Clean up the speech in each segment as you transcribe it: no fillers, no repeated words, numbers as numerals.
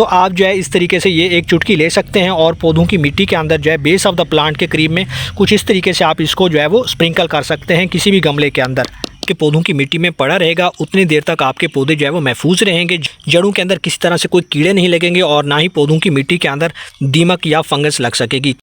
तो आप जो है इस तरीके से ये एक चुटकी ले सकते हैं और पौधों की मिट्टी के अंदर जो है बेस ऑफ द प्लांट के करीब में कुछ इस तरीके से आप इसको जो है वो स्प्रिंकल कर सकते हैं किसी भी गमले के अंदर। के पौधों की मिट्टी में पड़ा रहेगा उतनी देर तक आपके पौधे जो है वो महफूज रहेंगे, जड़ों के अंदर किसी तरह से कोई कीड़े नहीं लगेंगे और ना ही पौधों की मिट्टी के अंदर दीमक या फंगस लग सकेगी।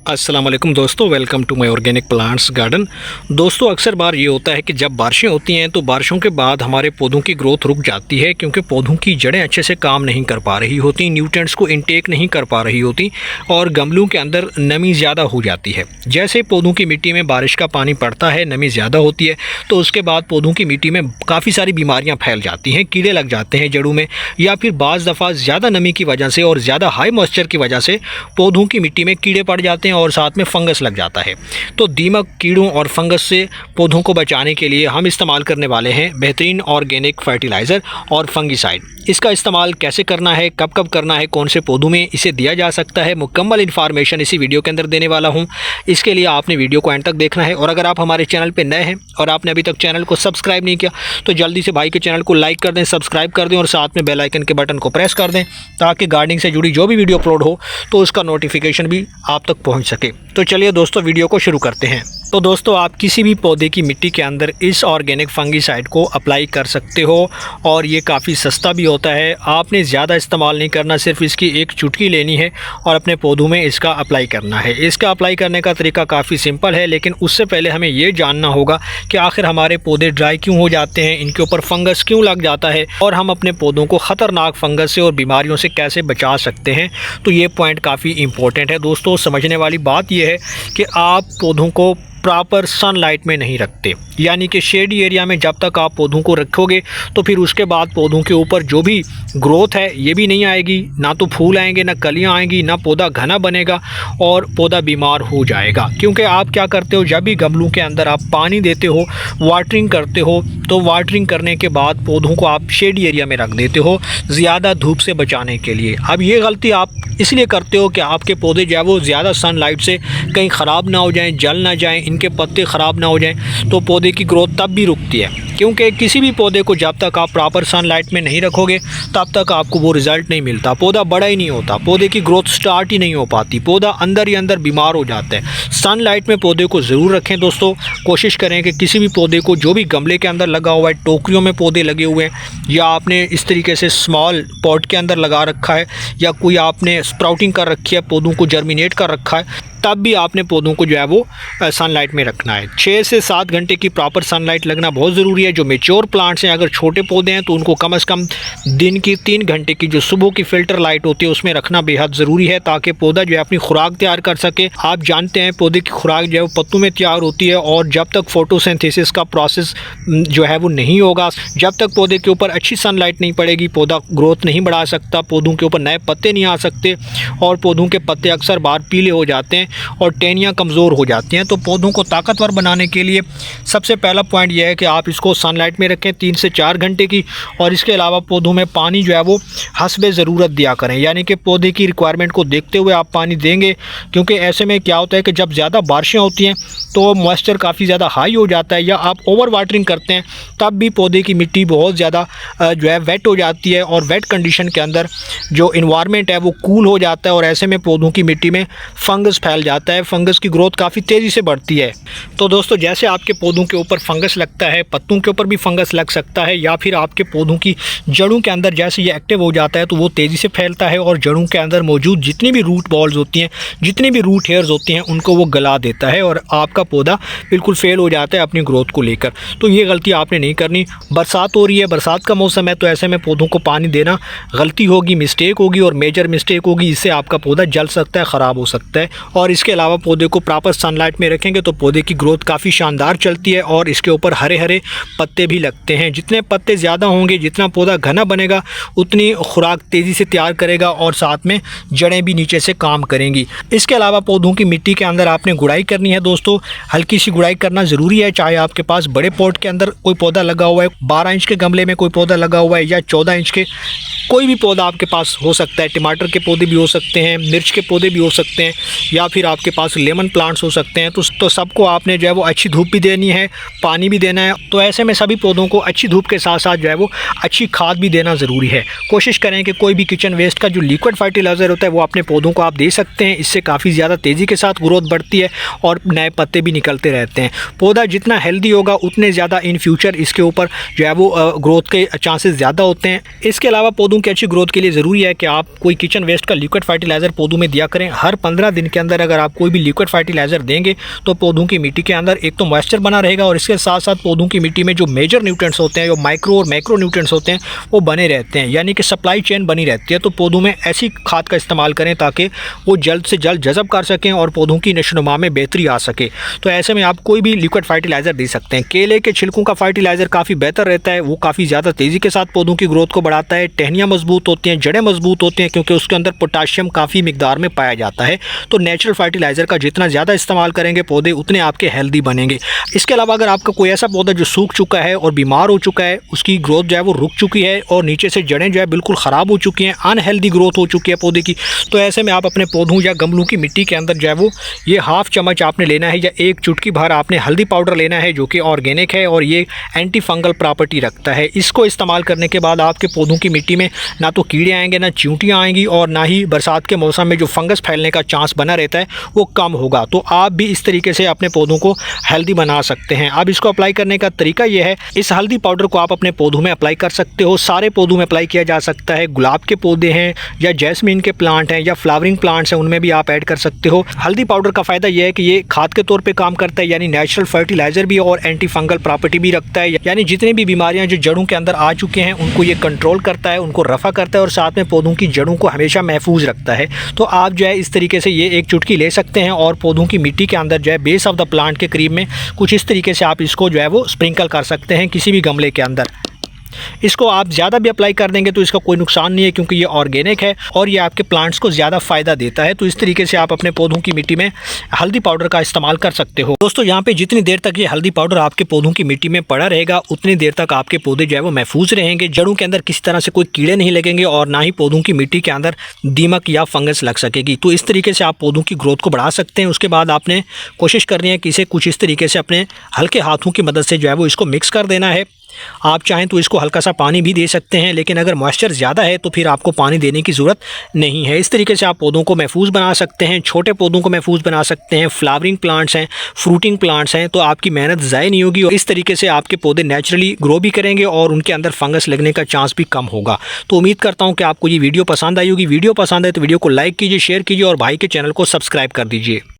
अस्सलाम वालेकुम दोस्तों, welcome to my organic plants garden. दोस्तों अक्सर बार ये होता है कि जब बारिशें होती हैं तो बारिशों के बाद हमारे पौधों की ग्रोथ रुक जाती है क्योंकि पौधों की जड़ें अच्छे से काम नहीं कर पा रही होती, न्यूट्रिएंट्स को इनटेक नहीं कर पा रही होती और गमलों के अंदर नमी ज़्यादा हो जाती है। जैसे पौधों की मिट्टी में बारिश का पानी पड़ता है, नमी ज़्यादा होती है तो उसके बाद पौधों की मिट्टी में काफ़ी सारी बीमारियाँ फैल जाती हैं, कीड़े लग जाते हैं जड़ों में, या फिर बाज़ दफ़ा ज़्यादा नमी की वजह से और ज़्यादा हाई मॉइस्चर की वजह से पौधों की मिट्टी में कीड़े पड़ जाते हैं और साथ में फंगस लग जाता है। तो दीमक, कीड़ों और फंगस से पौधों को बचाने के लिए हम इस्तेमाल करने वाले हैं बेहतरीन ऑर्गेनिक फर्टिलाइज़र और फंगिसाइड। इसका इस्तेमाल कैसे करना है, कब कब करना है, कौन से पौधों में इसे दिया जा सकता है, मुकम्मल इन्फॉर्मेशन इसी वीडियो के अंदर देने वाला हूं। इसके लिए आपने वीडियो को एंड तक देखना है और अगर आप हमारे चैनल पे नए हैं और आपने अभी तक चैनल को सब्सक्राइब नहीं किया तो जल्दी से भाई के चैनल को लाइक कर दें, सब्सक्राइब कर दें और साथ में बेल आइकन के बटन को प्रेस कर दें ताकि गार्डनिंग से जुड़ी जो भी वीडियो अपलोड हो तो उसका नोटिफिकेशन भी आप तक पहुँच सके। तो चलिए दोस्तों वीडियो को शुरू करते हैं। तो दोस्तों आप किसी भी पौधे की मिट्टी के अंदर इस ऑर्गेनिक फंगिसाइड को अप्लाई कर सकते हो और ये काफ़ी सस्ता भी होता है। आपने ज़्यादा इस्तेमाल नहीं करना, सिर्फ इसकी एक चुटकी लेनी है और अपने पौधों में इसका अप्लाई करना है। इसका अप्लाई करने का तरीका काफ़ी सिंपल है, लेकिन उससे पहले हमें ये जानना होगा कि आखिर हमारे पौधे ड्राई क्यों हो जाते हैं, इनके ऊपर फंगस क्यों लग जाता है और हम अपने पौधों को ख़तरनाक फंगस से और बीमारियों से कैसे बचा सकते हैं। तो ये पॉइंट काफ़ी इंपॉर्टेंट है दोस्तों। समझने वाली बात यह है कि आप पौधों को प्रॉपर सनलाइट में नहीं रखते, यानी कि शेडी एरिया में जब तक आप पौधों को रखोगे तो फिर उसके बाद पौधों के ऊपर जो भी ग्रोथ है ये भी नहीं आएगी, ना तो फूल आएंगे, ना कलियां आएंगी, ना पौधा घना बनेगा और पौधा बीमार हो जाएगा। क्योंकि आप क्या करते हो, जब भी गमलों के अंदर आप पानी देते हो, वाटरिंग करते हो, तो वाटरिंग करने के बाद पौधों को आप शेडी एरिया में रख देते हो ज़्यादा धूप से बचाने के लिए। अब ये गलती आप इसलिए करते हो कि आपके पौधे जो है वो ज़्यादा सनलाइट से कहीं ख़राब ना हो जाएं, जल ना जाएं, इनके पत्ते ख़राब ना हो जाएं, तो पौधे की ग्रोथ तब भी रुकती है। क्योंकि किसी भी पौधे को जब तक आप प्रॉपर सनलाइट में नहीं रखोगे तब तक आपको वो रिज़ल्ट नहीं मिलता, पौधा बड़ा ही नहीं होता, पौधे की ग्रोथ स्टार्ट ही नहीं हो पाती, पौधा अंदर ही अंदर बीमार हो जाता है। सनलाइट में पौधे को ज़रूर रखें दोस्तों। कोशिश करें कि किसी भी पौधे को, जो भी गमले के अंदर लगा हुआ है, टोकरियों में पौधे लगे हुए हैं या आपने इस तरीके से स्मॉल पॉट के अंदर लगा रखा है या कोई आपने स्प्राउटिंग कर रखी है, पौधों को जर्मिनेट कर रखा है, तब भी आपने पौधों को जो है वो सनलाइट में रखना है। 6 से 7 घंटे की प्रॉपर सनलाइट लगना बहुत ज़रूरी है। जो मेच्योर प्लांट्स हैं, अगर छोटे पौधे हैं तो उनको कम से कम दिन की 3 घंटे की जो सुबह की फ़िल्टर लाइट होती है उसमें रखना बेहद ज़रूरी है ताकि पौधा जो है अपनी खुराक तैयार कर सके। आप जानते हैं पौधे की खुराक जो है वो पत्तों में तैयार होती है और जब तक फोटोसिंथेसिस का प्रोसेस जो है वो नहीं होगा, जब तक पौधे के ऊपर अच्छी सनलाइट नहीं पड़ेगी, पौधा ग्रोथ नहीं बढ़ा सकता, पौधों के ऊपर नए पत्ते नहीं आ सकते और पौधों के पत्ते अक्सर बार पीले हो जाते हैं और टहनियाँ कमज़ोर हो जाती हैं। तो पौधों को ताकतवर बनाने के लिए सबसे पहला पॉइंट यह है कि आप इसको सनलाइट में रखें 3 से 4 घंटे की, और इसके अलावा पौधों में पानी जो है वो हस्बे ज़रूरत दिया करें, यानी कि पौधे की रिक्वायरमेंट को देखते हुए आप पानी देंगे। क्योंकि ऐसे में क्या होता है कि जब ज़्यादा बारिशें होती हैं तो मॉइस्चर काफ़ी ज़्यादा हाई हो जाता है या आप ओवर वाटरिंग करते हैं तब भी पौधे की मिट्टी बहुत ज़्यादा जो है वेट हो जाती है और वेट कंडीशन के अंदर जो इन्वायरमेंट है वो कूल हो जाता है और ऐसे में पौधों की मिट्टी में फंगस फैल जाता है, फंगस की ग्रोथ काफ़ी तेज़ी से बढ़ती है। तो दोस्तों जैसे आपके पौधों के ऊपर फंगस लगता है, पत्तों के ऊपर भी फंगस लग सकता है या फिर आपके पौधों की जड़ों के अंदर जैसे ये एक्टिव हो जाता है तो वो तेज़ी से फैलता है और जड़ों के अंदर मौजूद जितनी भी रूट बॉल्स होती हैं, जितनी भी रूट हेयर्स होती हैं, उनको वो गला देता है और आपका पौधा बिल्कुल फेल हो जाता है अपनी ग्रोथ को लेकर। तो ये गलती आपने नहीं करनी। बरसात हो रही है, बरसात का मौसम है, तो ऐसे में पौधों को पानी देना गलती होगी, मिस्टेक होगी और मेजर मिस्टेक होगी। इससे आपका पौधा जल सकता है, ख़राब हो सकता है। और इसके अलावा पौधे को प्रॉपर सनलाइट में रखेंगे तो पौधे की ग्रोथ काफ़ी शानदार चलती है और इसके ऊपर हरे हरे पत्ते भी लगते हैं। जितने पत्ते ज़्यादा होंगे, जितना पौधा घना बनेगा, उतनी खुराक तेज़ी से तैयार करेगा और साथ में जड़ें भी नीचे से काम करेंगी। इसके अलावा पौधों की मिट्टी के अंदर आपने गुड़ाई करनी है दोस्तों। हल्की सी गुड़ाई करना ज़रूरी है, चाहे आपके पास बड़े पॉट के अंदर कोई पौधा लगा हुआ है, 12 इंच के गमले में कोई पौधा लगा हुआ है या 14 इंच के, कोई भी पौधा आपके पास हो सकता है। टमाटर के पौधे भी हो सकते हैं, मिर्च के पौधे भी हो सकते हैं या फिर फिर आपके पास लेमन प्लांट्स हो सकते हैं। तो सबको आपने जो है वो अच्छी धूप भी देनी है, पानी भी देना है। तो ऐसे में सभी पौधों को अच्छी धूप के साथ साथ जो है वो अच्छी खाद भी देना ज़रूरी है। कोशिश करें कि कोई भी किचन वेस्ट का जो लिक्विड फर्टिलाइज़र होता है वो अपने पौधों को आप दे सकते हैं। इससे काफ़ी ज़्यादा तेज़ी के साथ ग्रोथ बढ़ती है और नए पत्ते भी निकलते रहते हैं। पौधा जितना हेल्दी होगा उतने ज़्यादा इन फ्यूचर इसके ऊपर जो है वो ग्रोथ के चांसेस ज़्यादा होते हैं। इसके अलावा पौधों की अच्छी ग्रोथ के लिए ज़रूरी है कि आप कोई किचन वेस्ट का लिक्विड फर्टिलाइज़र पौधों में दिया करें। हर 15 दिन के अंदर अगर आप कोई भी लिक्विड फर्टिलाइज़र देंगे तो पौधों की मिट्टी के अंदर एक तो मॉइस्चर बना रहेगा और इसके साथ साथ पौधों की मिट्टी में जो मेजर न्यूट्रिएंट्स होते हैं, जो माइक्रो और मैक्रो न्यूट्रिएंट्स होते हैं, वो बने रहते हैं, यानी कि सप्लाई चेन बनी रहती है। तो पौधों में ऐसी खाद का इस्तेमाल करें ताकि वो जल्द से जल्द जज़ब कर सकें और पौधों की नशोनुमा में बेहतरी आ सके। तो ऐसे में आप कोई भी लिक्विड फर्टिलाइज़र दे सकते हैं। केले के छिलकों का फर्टिलाइज़र काफ़ी बेहतर रहता है, वो काफ़ी ज़्यादा तेज़ी के साथ पौधों की ग्रोथ को बढ़ाता है। टहनियाँ मजबूत होती हैं, जड़ें मजबूत होती हैं क्योंकि उसके अंदर पोटाशियम काफ़ी मिकदार में पाया जाता है। तो नेचुरल फर्टिलाइज़र का जितना ज़्यादा इस्तेमाल करेंगे पौधे उतने आपके हेल्दी बनेंगे। इसके अलावा अगर आपका कोई ऐसा पौधा जो सूख चुका है और बीमार हो चुका है, उसकी ग्रोथ जो है वो रुक चुकी है और नीचे से जड़ें जो है बिल्कुल ख़राब हो चुकी हैं, अनहेल्दी ग्रोथ हो चुकी है पौधे की, तो ऐसे में आप अपने पौधों या गमलों की मिट्टी के अंदर जो है वो ये हाफ चम्मच आपने लेना है या एक चुटकी भर आपने हल्दी पाउडर लेना है जो कि ऑर्गेनिक है और ये एंटी फंगल प्रॉपर्टी रखता है। इसको इस्तेमाल करने के बाद आपके पौधों की मिट्टी में ना तो कीड़े आएंगे, ना चींटियाँ आएंगी और ना ही बरसात के मौसम में जो फंगस फैलने का चांस बना रहता है वो कम होगा। तो आप भी इस तरीके से अपने पौधों को हेल्दी बना सकते हैं। अब इसको अप्लाई करने का तरीका ये है, इस हल्दी पाउडर को आप अपने पौधों में अप्लाई कर सकते हो। सारे पौधों में अप्लाई किया जा सकता है। गुलाब के पौधे हैं या जैस्मीन के प्लांट हैं या फ्लावरिंग प्लांट्स हैं, उनमें भी आप ऐड कर सकते हो। हल्दी पाउडर का फ़ायदा यह है कि ये खाद के तौर पे काम करता है, यानी नेचुरल फर्टिलाइज़र भी और एंटी फंगल प्रॉपर्टी भी रखता है, यानी जितनी भी बीमारियां जो जड़ों के अंदर आ चुके हैं उनको ये कंट्रोल करता है, उनको रफ़ा करता है और साथ में पौधों की जड़ों को हमेशा महफूज रखता है। तो आप जो है इस तरीके से ये एक चुटकी ले सकते हैं और पौधों की मिट्टी के अंदर जो है बेस ऑफ द प्लांट के करीब में कुछ इस तरीके से आप इसको जो है वो स्प्रिंकल कर सकते हैं किसी भी गमले के अंदर। इसको आप ज़्यादा भी अप्लाई कर देंगे तो इसका कोई नुकसान नहीं है क्योंकि ये ऑर्गेनिक है और ये आपके प्लांट्स को ज़्यादा फ़ायदा देता है। तो इस तरीके से आप अपने पौधों की मिट्टी में हल्दी पाउडर का इस्तेमाल कर सकते हो। दोस्तों यहाँ पे जितनी देर तक ये हल्दी पाउडर आपके पौधों की मिट्टी में पड़ा रहेगा उतनी देर तक आपके पौधे जो है वो महफूज रहेंगे, जड़ों के अंदर किसी तरह से कोई कीड़े नहीं लगेंगे और ना ही पौधों की मिट्टी के अंदर दीमक या फंगस लग सकेगी। तो इस तरीके से आप पौधों की ग्रोथ को बढ़ा सकते हैं। उसके बाद आपने कोशिश करनी है कि इसे कुछ इस तरीके से अपने हल्के हाथों की मदद से जो है वो इसको मिक्स कर देना है। आप चाहें तो इसको हल्का सा पानी भी दे सकते हैं, लेकिन अगर मॉइस्चर ज़्यादा है तो फिर आपको पानी देने की ज़रूरत नहीं है। इस तरीके से आप पौधों को महफूज बना सकते हैं, छोटे पौधों को महफूज बना सकते हैं। फ्लावरिंग प्लांट्स हैं, फ्रूटिंग प्लांट्स हैं, तो आपकी मेहनत ज़ाय नहीं होगी और इस तरीके से आपके पौधे नेचुरली ग्रो भी करेंगे और उनके अंदर फंगस लगने का चांस भी कम होगा। तो उम्मीद करता हूँ कि आपको ये वीडियो पसंद आई होगी। वीडियो पसंद है तो वीडियो को लाइक कीजिए, शेयर कीजिए और भाई के चैनल को सब्सक्राइब कर दीजिए।